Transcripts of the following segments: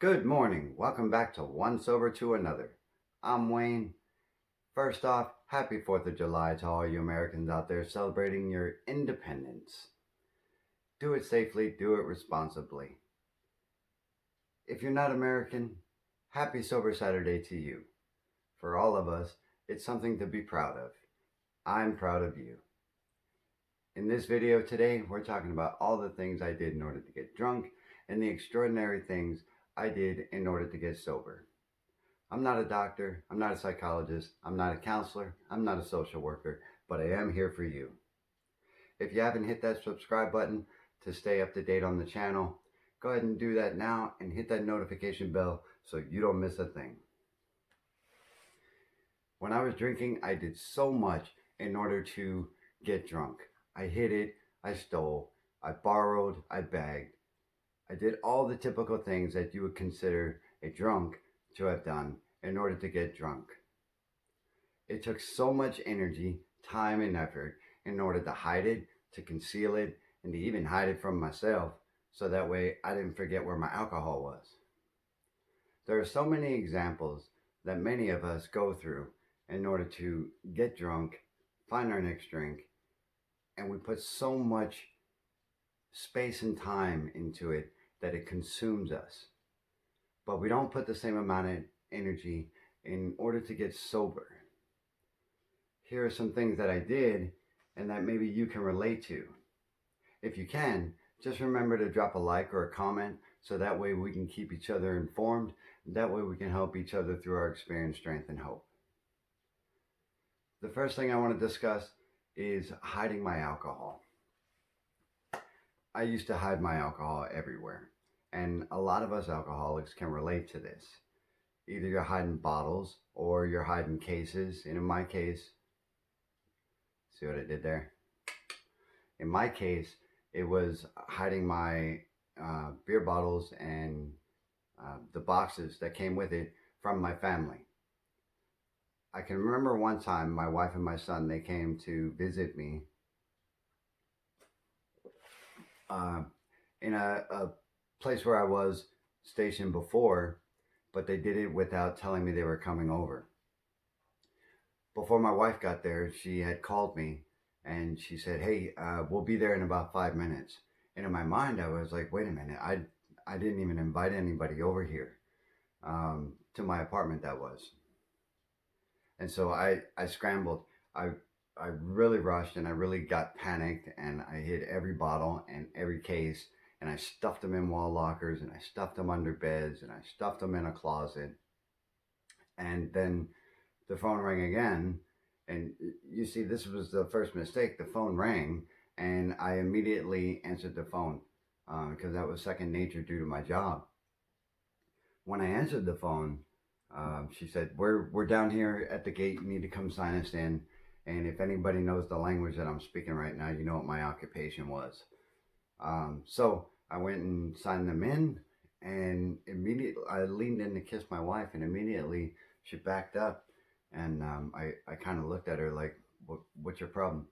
Good morning. Welcome back to One Sober to Another. I'm Wayne. First off, happy 4th of July to all you Americans out there celebrating your independence. Do it safely, do it responsibly. If you're not American, happy Sober Saturday to you. For all of us, it's something to be proud of. I'm proud of you. In this video today, we're talking about all the things I did in order to get drunk and the extraordinary things I did in order to get sober. I'm not a doctor, I'm not a psychologist, I'm not a counselor, I'm not a social worker, but I am here for you. If you haven't hit that subscribe button to stay up to date on the channel, go ahead and do that now and hit that notification bell so you don't miss a thing. When I was drinking, I did so much in order to get drunk. I hid it, I stole, I borrowed, I begged. I did all the typical things that you would consider a drunk to have done in order to get drunk. It took so much energy, time, and effort in order to hide it, to conceal it, and to even hide it from myself, so that way I didn't forget where my alcohol was. There are so many examples that many of us go through in order to get drunk, find our next drink, and we put so much space and time into it that it consumes us. But we don't put the same amount of energy in order to get sober. Here are some things that I did and that maybe you can relate to. If you can, just remember to drop a like or a comment so that way we can keep each other informed. That way we can help each other through our experience, strength, and hope. The first thing I want to discuss is hiding my alcohol. I used to hide my alcohol everywhere, and a lot of us alcoholics can relate to this. Either you're hiding bottles or you're hiding cases, and in my case, see what I did there? In my case, it was hiding my beer bottles and the boxes that came with it from my family. I can remember one time my wife and my son, they came to visit me in a place where I was stationed before, but they did it without telling me they were coming over. Before my wife got there, she had called me and she said, hey, we'll be there in about 5 minutes. And in my mind, I was like, wait a minute, I didn't even invite anybody over here to my apartment, that was. And so I scrambled. I really rushed and I really got panicked, and I hid every bottle and every case, and I stuffed them in wall lockers, and I stuffed them under beds, and I stuffed them in a closet. And then the phone rang again, and you see, this was the first mistake. The phone rang and I immediately answered the phone because that was second nature due to my job. When I answered the phone, she said, we're down here at the gate. You need to come sign us in. And if anybody knows the language that I'm speaking right now, you know what my occupation was. So I went and signed them in, and immediately I leaned in to kiss my wife, and immediately she backed up, and I kind of looked at her like, what's your problem?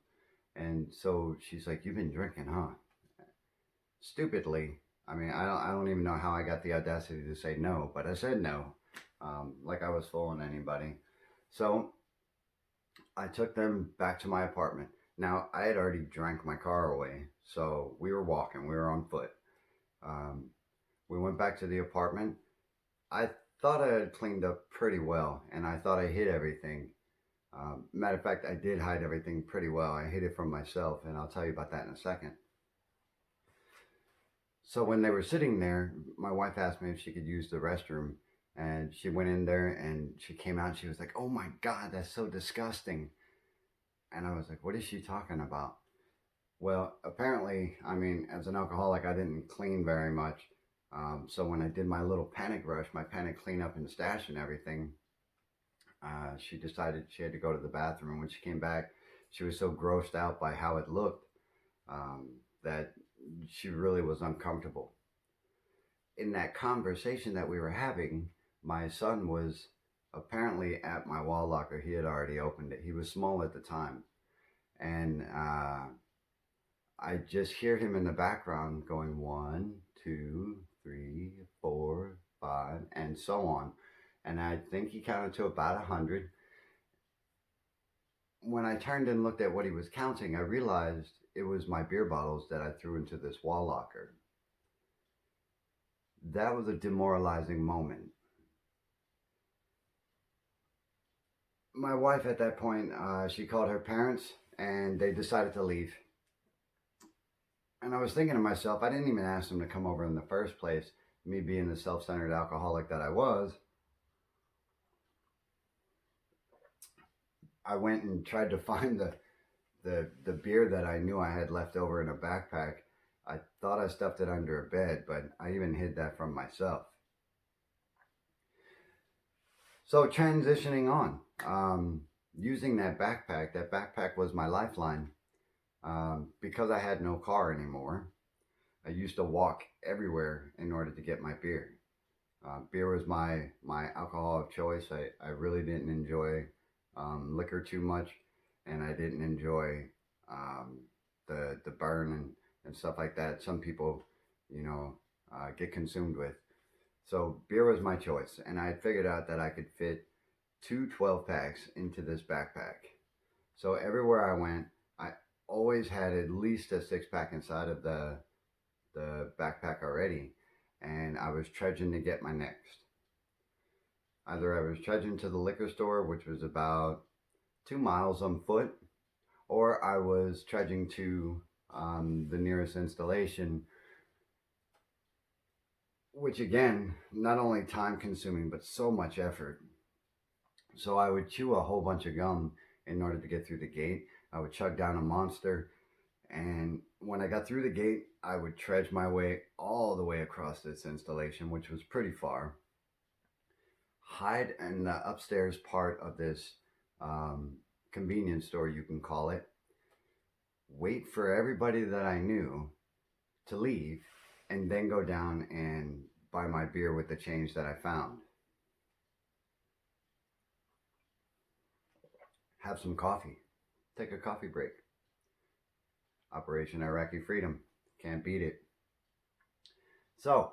And so she's like, you've been drinking, huh? Stupidly, I mean, I don't even know how I got the audacity to say no, but I said no, like I was fooling anybody. So I took them back to my apartment. Now, I had already drank my car away, so we were walking, we were on foot. We went back to the apartment. I thought I had cleaned up pretty well, and I thought I hid everything. Matter of fact, I did hide everything pretty well. I hid it from myself, and I'll tell you about that in a second. So when they were sitting there, my wife asked me if she could use the restroom, and she went in there, and she came out, and she was like, oh my God, that's so disgusting. And I was like, what is she talking about? Well, apparently, I mean, as an alcoholic, I didn't clean very much. So when I did my little panic rush, my panic cleanup and stash and everything, she decided she had to go to the bathroom. And when she came back, she was so grossed out by how it looked that she really was uncomfortable. In that conversation that we were having, my son was apparently at my wall locker. He had already opened it. He was small at the time. And I just hear him in the background going 1, 2, 3, 4, 5, and so on. And I think he counted to about 100. When I turned and looked at what he was counting, I realized it was my beer bottles that I threw into this wall locker. That was a demoralizing moment. My wife at that point, she called her parents and they decided to leave. And I was thinking to myself, I didn't even ask them to come over in the first place, me being the self-centered alcoholic that I was. I went and tried to find the beer that I knew I had left over in a backpack. I thought I stuffed it under a bed, but I even hid that from myself. So transitioning on, using that backpack was my lifeline. Because I had no car anymore, I used to walk everywhere in order to get my beer. Beer was my alcohol of choice. I really didn't enjoy liquor too much, and I didn't enjoy the burn and stuff like that. Some people, get consumed with. So beer was my choice, and I figured out that I could fit two 12 packs into this backpack. So everywhere I went, I always had at least a 6-pack inside of the backpack already, and I was trudging to get my next. Either I was trudging to the liquor store, which was about 2 miles on foot, or I was trudging to the nearest installation, which again, not only time consuming, but so much effort. So I would chew a whole bunch of gum in order to get through the gate. I would chug down a Monster, and when I got through the gate, I would trudge my way all the way across this installation, which was pretty far. Hide in the upstairs part of this convenience store, you can call it. Wait for everybody that I knew to leave, and then go down and buy my beer with the change that I found. Have some coffee. Take a coffee break. Operation Iraqi Freedom. Can't beat it. So,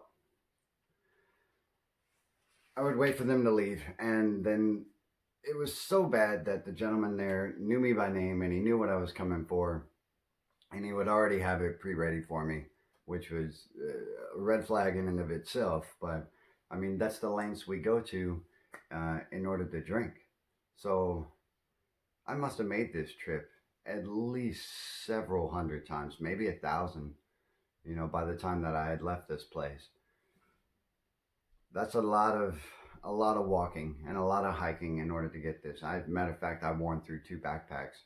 I would wait for them to leave, and then it was so bad that the gentleman there knew me by name, and he knew what I was coming for, and he would already have it pre-ready for me, which was a red flag in and of itself. But I mean, that's the lengths we go to in order to drink. So I must have made this trip at least several hundred times, maybe 1,000, by the time that I had left this place. That's a lot of walking and a lot of hiking in order to get this. Matter of fact, I've worn through 2 backpacks,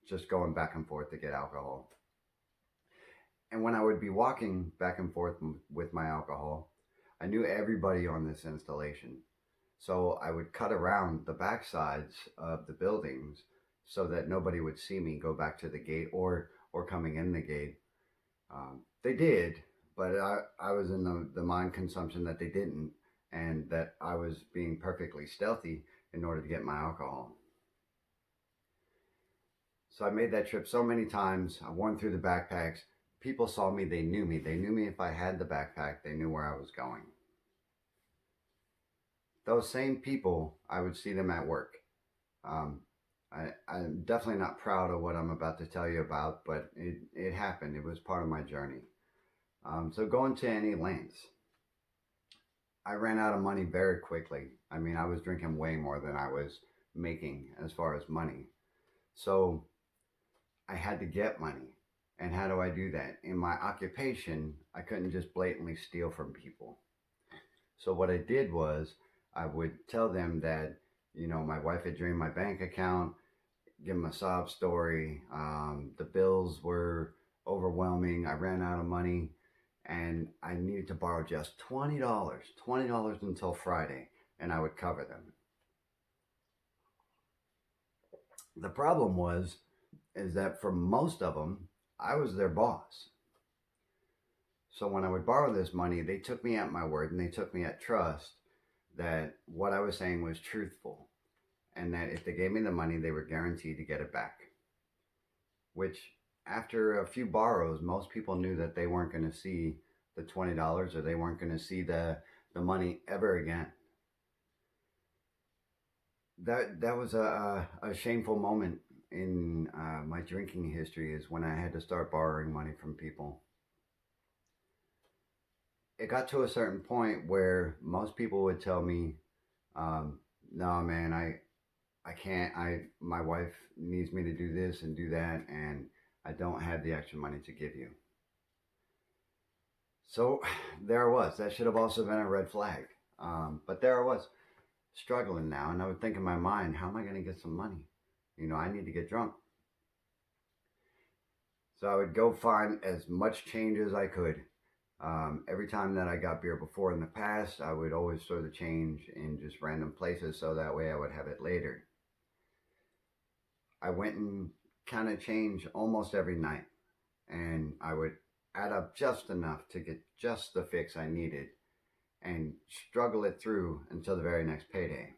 just going back and forth to get alcohol. And when I would be walking back and forth with my alcohol, I knew everybody on this installation. So I would cut around the back sides of the buildings so that nobody would see me go back to the gate or coming in the gate. They did, but I was in the mind consumption that they didn't, and that I was being perfectly stealthy in order to get my alcohol. So I made that trip so many times. I worn through the backpacks. People saw me, they knew me. They knew me if I had the backpack, they knew where I was going. Those same people, I would see them at work. I'm definitely not proud of what I'm about to tell you about, but it happened. It was part of my journey. So going to any lengths. I ran out of money very quickly. I mean, I was drinking way more than I was making as far as money. So I had to get money. And how do I do that? In my occupation, I couldn't just blatantly steal from people. So what I did was I would tell them that, my wife had drained my bank account, give them a sob story. The bills were overwhelming. I ran out of money, and I needed to borrow just $20 until Friday, and I would cover them. The problem is that for most of them, I was their boss. So when I would borrow this money, they took me at my word, and they took me at trust that what I was saying was truthful, and that if they gave me the money, they were guaranteed to get it back. Which, after a few borrows, most people knew that they weren't going to see the $20, or they weren't going to see the money ever again. That was a shameful moment in my drinking history, is when I had to start borrowing money from people. It got to a certain point where most people would tell me, "No, man, I can't. My wife needs me to do this and do that, and I don't have the extra money to give you." So there I was. That should have also been a red flag. But there I was, struggling now, and I would think in my mind, how am I going to get some money? I need to get drunk. So I would go find as much change as I could. Every time that I got beer before in the past, I would always throw the change in just random places so that way I would have it later. I went and counted change almost every night, and I would add up just enough to get just the fix I needed and struggle it through until the very next payday.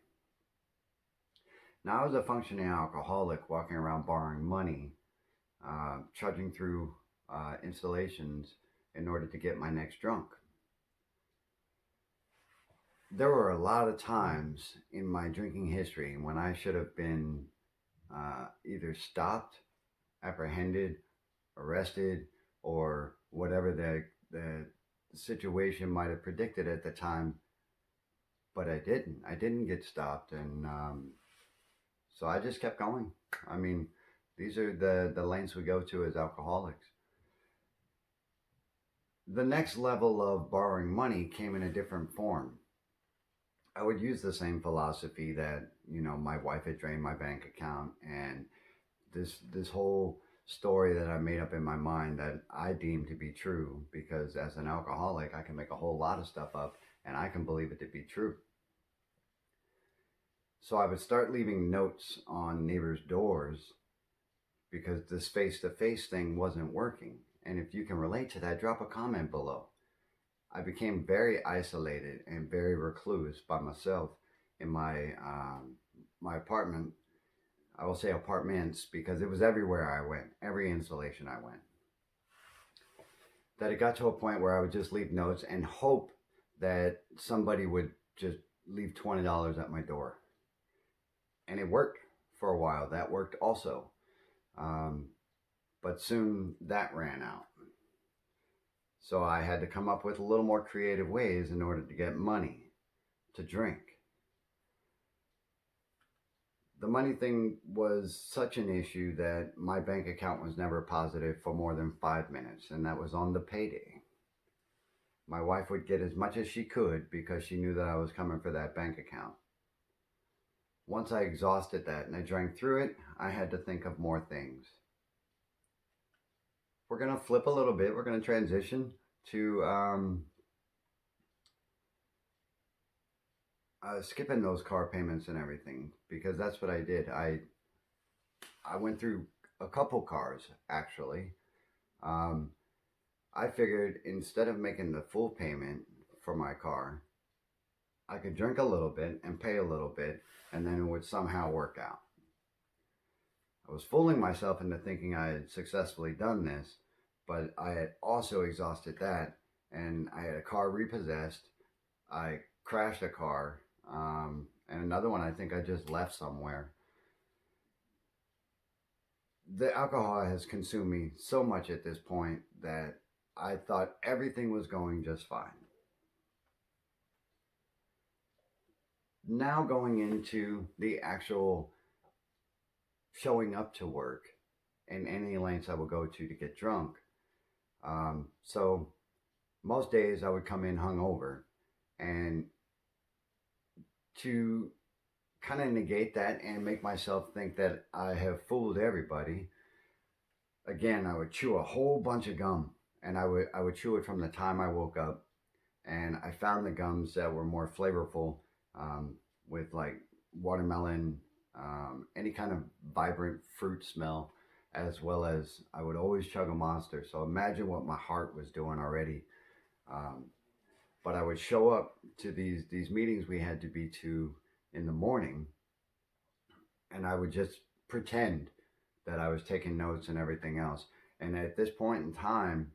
Now, I was a functioning alcoholic walking around borrowing money, trudging through installations in order to get my next drunk. There were a lot of times in my drinking history when I should have been either stopped, apprehended, arrested, or whatever the situation might have predicted at the time, but I didn't. I didn't get stopped, and so I just kept going. I mean, these are the lengths we go to as alcoholics. The next level of borrowing money came in a different form. I would use the same philosophy that, my wife had drained my bank account, and this whole story that I made up in my mind that I deem to be true, because as an alcoholic I can make a whole lot of stuff up and I can believe it to be true. So I would start leaving notes on neighbors' doors because this face-to-face thing wasn't working. And if you can relate to that, drop a comment below. I became very isolated and very recluse by myself in my apartment. I will say apartments because it was everywhere I went, every installation I went. That it got to a point where I would just leave notes and hope that somebody would just leave $20 at my door. And it worked for a while. That worked also. But soon that ran out. So I had to come up with a little more creative ways in order to get money to drink. The money thing was such an issue that my bank account was never positive for more than 5 minutes, and that was on the payday. My wife would get as much as she could because she knew that I was coming for that bank account. Once I exhausted that and I drank through it, I had to think of more things. We're going to flip a little bit. We're going to transition to skipping those car payments and everything, because that's what I did. I went through a couple cars, actually. I figured instead of making the full payment for my car, I could drink a little bit and pay a little bit, and then it would somehow work out. I was fooling myself into thinking I had successfully done this, but I had also exhausted that, and I had a car repossessed. I crashed a car, and another one I think I just left somewhere. The alcohol has consumed me so much at this point that I thought everything was going just fine. Now going into the actual showing up to work and any lengths I would go to get drunk. So most days I would come in hungover, and to kind of negate that and make myself think that I have fooled everybody, again, I would chew a whole bunch of gum, and I would chew it from the time I woke up, and I found the gums that were more flavorful, with like watermelon, any kind of vibrant fruit smell, as well as I would always chug a Monster. So imagine what my heart was doing already. But I would show up to these meetings we had to be to in the morning, and I would just pretend that I was taking notes and everything else. And at this point in time,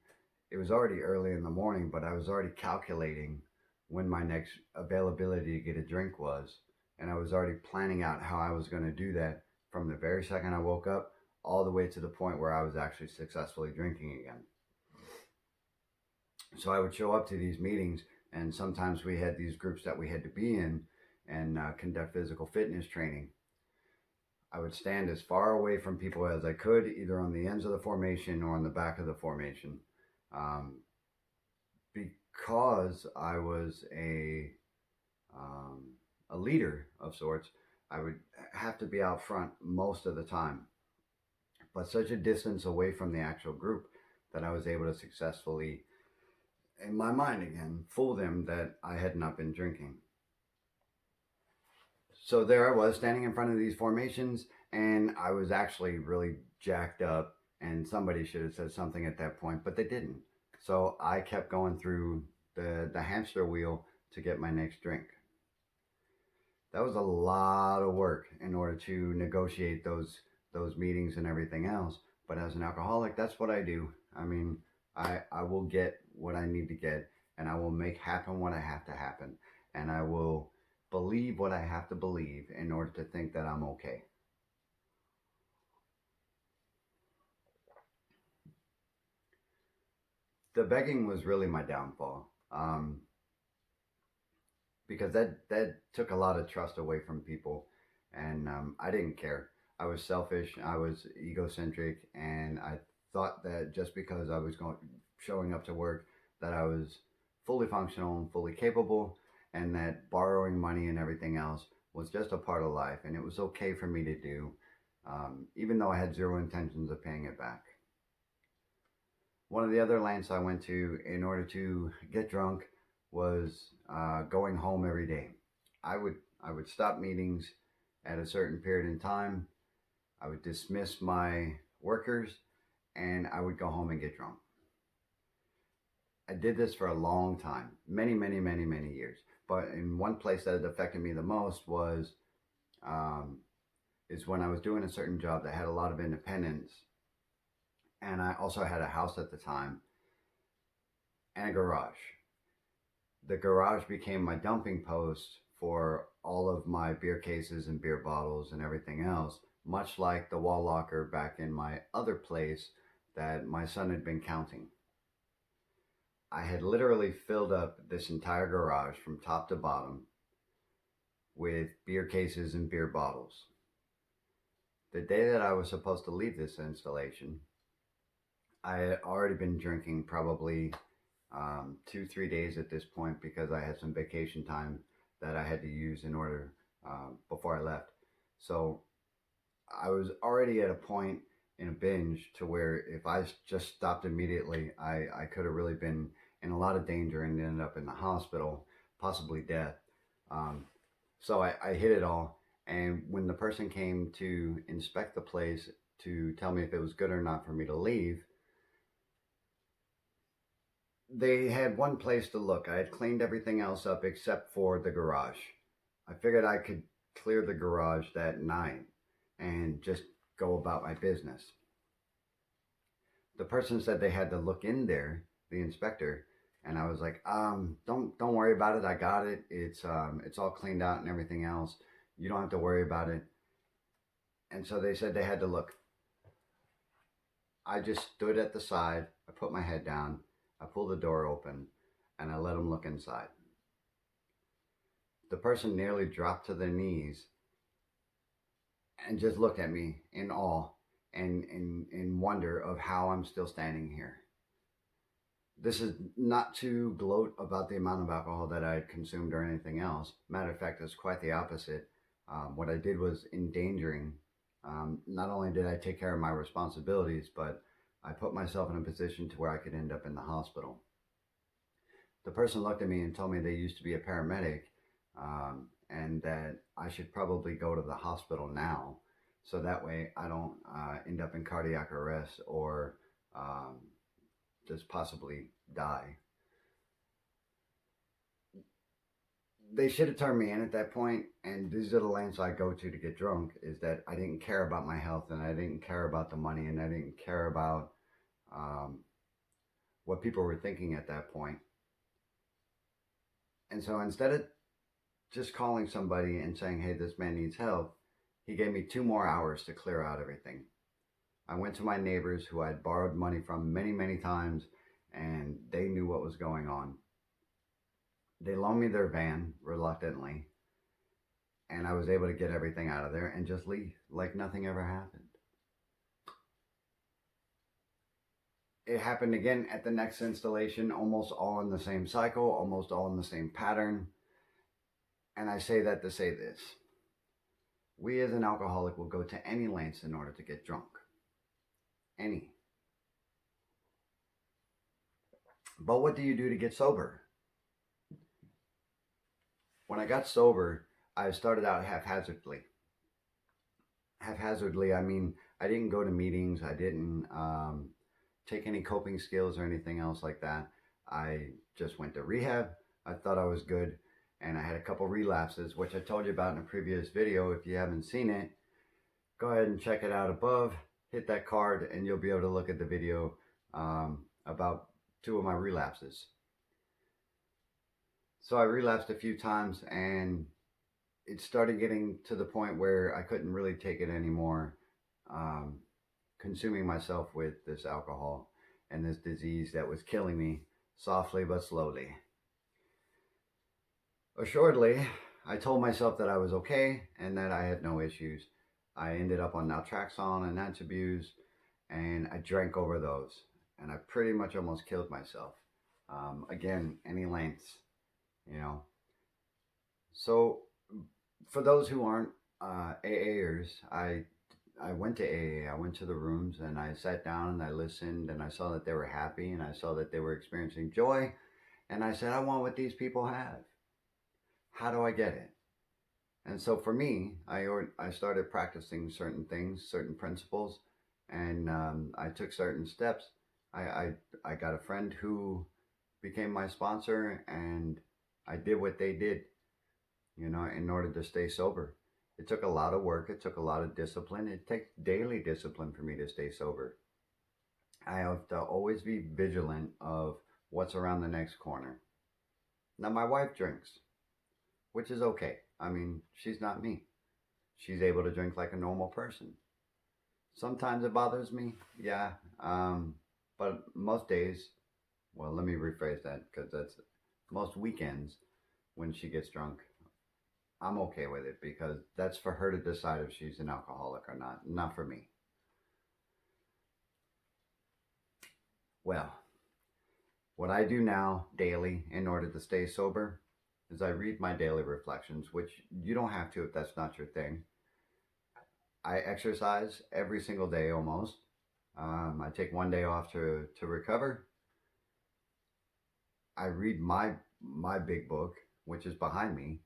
it was already early in the morning, but I was already calculating when my next availability to get a drink was. And I was already planning out how I was going to do that from the very second I woke up all the way to the point where I was actually successfully drinking again. So I would show up to these meetings, and sometimes we had these groups that we had to be in and conduct physical fitness training. I would stand as far away from people as I could, either on the ends of the formation or on the back of the formation. Um, because I was um, a leader of sorts, I would have to be out front most of the time, but such a distance away from the actual group that I was able to successfully, in my mind again, fool them that I had not been drinking. So there I was standing in front of these formations, and I was actually really jacked up, and somebody should have said something at that point, but they didn't. So I kept going through the hamster wheel to get my next drink. That was a lot of work in order to negotiate those meetings and everything else. But as an alcoholic, that's what I do. I mean, I will get what I need to get, and I will make happen what I have to happen, and I will believe what I have to believe in order to think that I'm okay. The begging was really my downfall, because that took a lot of trust away from people, and I didn't care. I was selfish, I was egocentric, and I thought that just because I was showing up to work, that I was fully functional and fully capable, and that borrowing money and everything else was just a part of life, and it was okay for me to do, even though I had zero intentions of paying it back. One of the other lands I went to in order to get drunk was going home every day. I would stop meetings at a certain period in time. I would dismiss my workers, and I would go home and get drunk. I did this for a long time, many, many, many, many years. But in one place that had affected me the most was um, is when I was doing a certain job that had a lot of independence, and I also had a house at the time and a garage. The garage became my dumping post for all of my beer cases and beer bottles and everything else, much like the wall locker back in my other place that my son had been counting. I had literally filled up this entire garage from top to bottom with beer cases and beer bottles. The day that I was supposed to leave this installation, I had already been drinking probably 2, 3 days at this point, because I had some vacation time that I had to use in order before I left. So I was already at a point in a binge to where if I just stopped immediately, I could have really been in a lot of danger and ended up in the hospital, possibly death. Um, so I hit it all. And when the person came to inspect the place to tell me if it was good or not for me to leave, they had one place to look. I had cleaned everything else up except for the garage. I figured I could clear the garage that night and just go about my business. The person said they had to look in there, the inspector, and I was like, don't worry about it. I got it. It's all cleaned out and everything else. You don't have to worry about it. And so they said they had to look. I just stood at the side. I put my head down. I pulled the door open, and I let them look inside. The person nearly dropped to their knees and just looked at me in awe and in wonder of how I'm still standing here. This is not to gloat about the amount of alcohol that I had consumed or anything else. Matter of fact, it's quite the opposite. What I did was endangering. Not only did I take care of my responsibilities, but I put myself in a position to where I could end up in the hospital. The person looked at me and told me they used to be a paramedic, and that I should probably go to the hospital now, so that way I don't end up in cardiac arrest or just possibly die. They should have turned me in at that point, and these are the lengths I go to get drunk, is that I didn't care about my health, and I didn't care about the money, and I didn't care about um, what people were thinking at that point. And so instead of just calling somebody and saying, hey, this man needs help, he gave me 2 more hours to clear out everything. I went to my neighbors who I'd borrowed money from many, many times, and they knew what was going on. They loaned me their van reluctantly, and I was able to get everything out of there and just leave like nothing ever happened. It happened again at the next installation, almost all in the same cycle, almost all in the same pattern. And I say that to say this. We as an alcoholic will go to any lengths in order to get drunk. Any. But what do you do to get sober? When I got sober, I started out haphazardly. Haphazardly, I mean, I didn't go to meetings. I didn't take any coping skills or anything else like that. I just went to rehab. I thought I was good. And I had a couple relapses, which I told you about in a previous video. If you haven't seen it, go ahead and check it out above. Hit that card and you'll be able to look at the video about 2 of my relapses. So I relapsed a few times, and it started getting to the point where I couldn't really take it anymore, consuming myself with this alcohol and this disease that was killing me softly but slowly. Assuredly, I told myself that I was okay and that I had no issues. I ended up on naltrexone and Antabuse, and I drank over those, and I pretty much almost killed myself. Again, any lengths, you know. So for those who aren't AAers, I went to AA. I went to the rooms and I sat down and I listened, and I saw that they were happy and I saw that they were experiencing joy, and I said, I want what these people have. How do I get it? And so for me, I started practicing certain things, certain principles, and I took certain steps. I got a friend who became my sponsor, and I did what they did, you know, in order to stay sober. It took a lot of work. It took a lot of discipline. It takes daily discipline for me to stay sober. I have to always be vigilant of what's around the next corner. Now, my wife drinks, which is okay. I mean, she's not me. She's able to drink like a normal person. Sometimes it bothers me, yeah. But most days, well, let me rephrase that, because that's most weekends when she gets drunk, I'm okay with it, because that's for her to decide if she's an alcoholic or not for me. Well, what I do now daily in order to stay sober is I read my daily reflections, which you don't have to if that's not your thing. I exercise every single day almost. I take 1 day off to recover. I read my big book, which is behind me.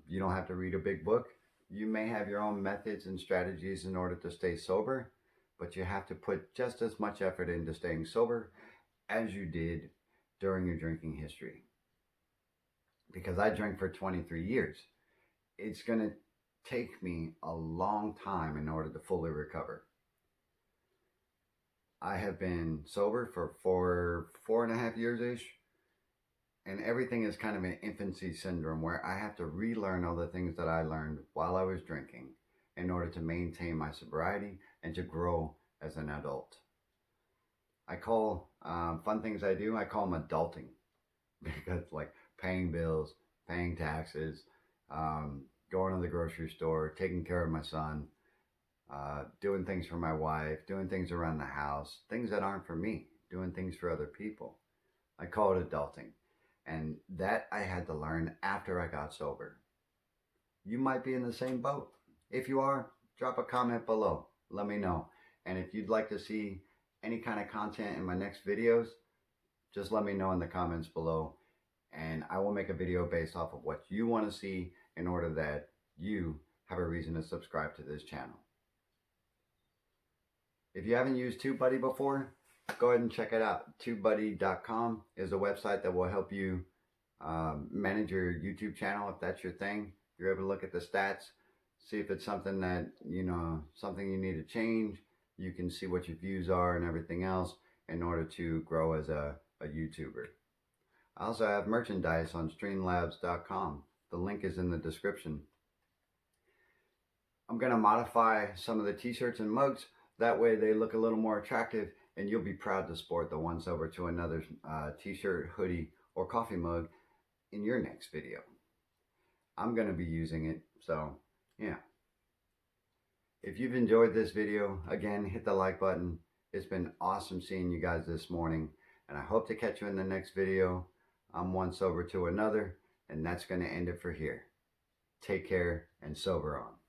You don't have to read a big book. You may have your own methods and strategies in order to stay sober, but you have to put just as much effort into staying sober as you did during your drinking history. Because I drank for 23 years. It's going to take me a long time in order to fully recover. I have been sober for 4.5 years-ish, and everything is kind of an infancy syndrome where I have to relearn all the things that I learned while I was drinking in order to maintain my sobriety and to grow as an adult. I call fun things I do, I call them adulting, because like paying bills, paying taxes, going to the grocery store, taking care of my son, doing things for my wife, doing things around the house, things that aren't for me, doing things for other people. I call it adulting. And that I had to learn after I got sober. You might be in the same boat. If you are, drop a comment below. Let me know. And if you'd like to see any kind of content in my next videos, just let me know in the comments below. And I will make a video based off of what you want to see in order that you have a reason to subscribe to this channel. If you haven't used TubeBuddy before, go ahead and check it out. TubeBuddy.com is a website that will help you manage your YouTube channel if that's your thing. You're able to look at the stats, see if it's something that, something you need to change. You can see what your views are and everything else in order to grow as a YouTuber. I also have merchandise on streamlabs.com. The link is in the description. I'm going to modify some of the t-shirts and mugs. That way they look a little more attractive, and you'll be proud to sport the once over to another t-shirt, hoodie, or coffee mug in your next video. I'm going to be using it, so yeah. If you've enjoyed this video, again, hit the like button. It's been awesome seeing you guys this morning, and I hope to catch you in the next video. I'm one sober to another, and that's going to end it for here. Take care and sober on.